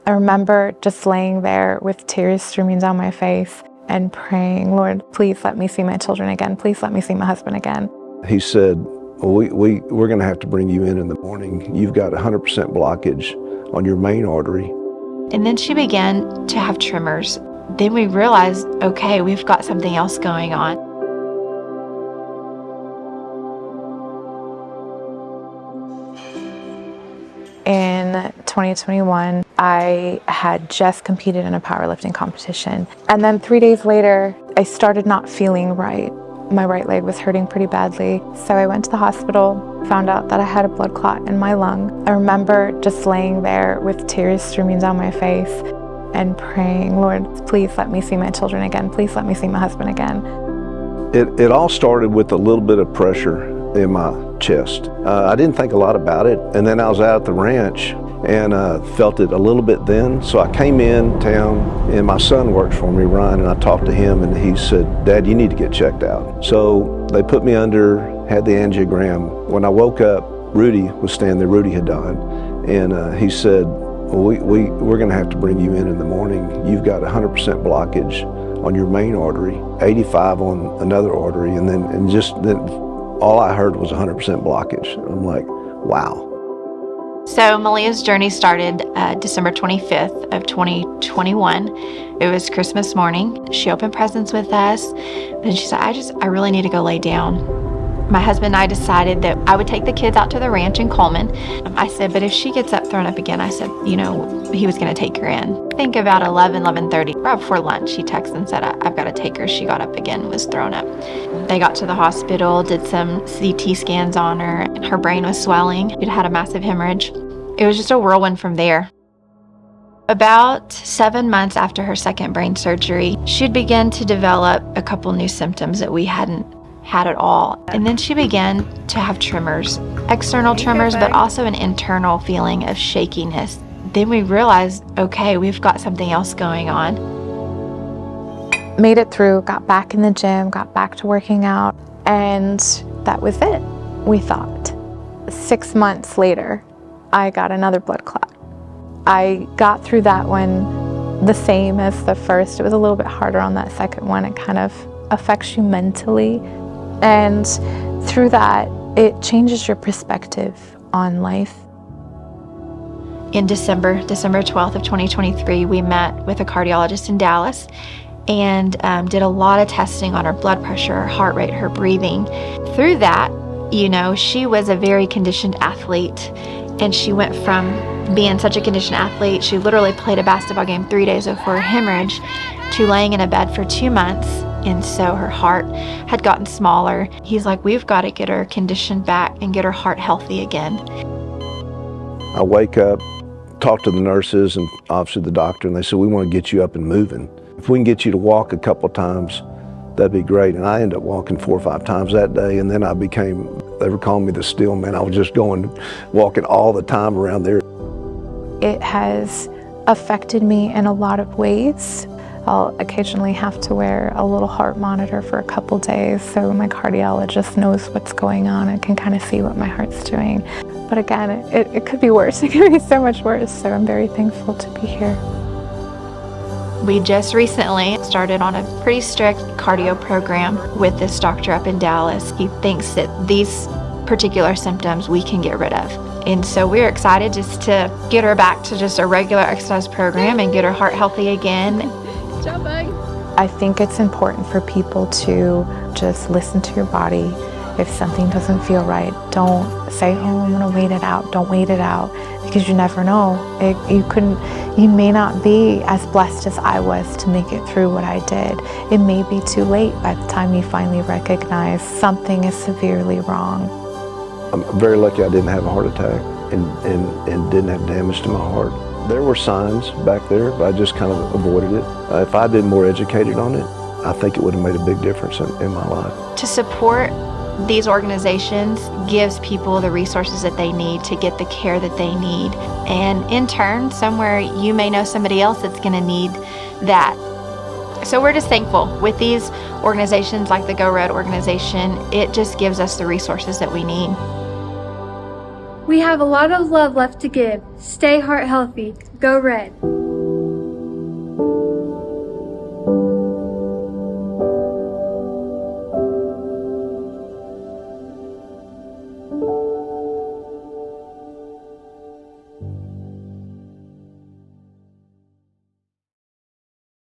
I remember just laying there with tears streaming down my face and praying, Lord, please let me see my children again. Please let me see my husband again. He said, we're going to have to bring you in the morning. You've got 100% blockage on your main artery. And then she began to have tremors. Then we realized, okay, we've got something else going on. In 2021, I had just competed in a powerlifting competition. And then 3 days later, I started not feeling right. My right leg was hurting pretty badly. So I went to the hospital, found out that I had a blood clot in my lung. I remember just laying there with tears streaming down my face and praying, Lord, please let me see my children again. Please let me see my husband again. It all started with a little bit of pressure in my chest. I didn't think a lot about it. And then I was out at the ranch and felt it a little bit then. So I came in town and my son works for me, Ryan, and I talked to him and he said, Dad, you need to get checked out. So they put me under, had the angiogram. When I woke up, Rudy was standing there. Rudy had died. And he said, we're gonna have to bring you in the morning. You've got 100% blockage on your main artery, 85 on another artery, and then all I heard was 100% blockage. I'm like, wow. So Malia's journey started December 25th of 2021. It was Christmas morning. She opened presents with us. Then she said, I really need to go lay down. My husband and I decided that I would take the kids out to the ranch in Coleman. I said, but if she gets up, thrown up again, I said, he was going to take her in. I think about 11:30, right before lunch, he texted and said, I've got to take her. She got up again, was thrown up. They got to the hospital, did some CT scans on her. Her brain was swelling. It had a massive hemorrhage. It was just a whirlwind from there. About 7 months after her second brain surgery, she'd begun to develop a couple new symptoms that we hadn't had at all. And then she began to have tremors, external tremors, but also an internal feeling of shakiness. Then we realized, okay, we've got something else going on. Made it through, got back in the gym, got back to working out, and that was it, we thought. 6 months later, I got another blood clot. I got through that one the same as the first. It was a little bit harder on that second one. It kind of affects you mentally. And through that, it changes your perspective on life. In December 12th of 2023, we met with a cardiologist in Dallas and did a lot of testing on her blood pressure, her heart rate, her breathing. Through that, she was a very conditioned athlete, and she went from being such a conditioned athlete, she literally played a basketball game 3 days before her hemorrhage, to laying in a bed for 2 months. And so her heart had gotten smaller. He's like, we've got to get her conditioned back and get her heart healthy again. I wake up, talk to the nurses and obviously the doctor, and they said, we want to get you up and moving. If we can get you to walk a couple times, that'd be great. And I ended up walking 4 or 5 times that day, and then they were calling me the steel man. I was just walking all the time around there. It has affected me in a lot of ways. I'll occasionally have to wear a little heart monitor for a couple days so my cardiologist knows what's going on and can kind of see what my heart's doing. But again, it could be worse. It could be so much worse. So I'm very thankful to be here. We just recently started on a pretty strict cardio program with this doctor up in Dallas. He thinks that these particular symptoms we can get rid of. And so we're excited just to get her back to just a regular exercise program and get her heart healthy again. I think it's important for people to just listen to your body. If something doesn't feel right, don't say, oh, I'm gonna wait it out. Don't wait it out, because you never know. You may not be as blessed as I was to make it through what I did. It may be too late by the time you finally recognize something is severely wrong. I'm very lucky I didn't have a heart attack and didn't have damage to my heart. There were signs back there, but I just kind of avoided it. If I'd been more educated on it, I think it would have made a big difference in my life. To support these organizations gives people the resources that they need to get the care that they need. And in turn, somewhere you may know somebody else that's going to need that. So we're just thankful with these organizations like the Go Red organization. It just gives us the resources that we need. We have a lot of love left to give. Stay heart healthy. Go Red.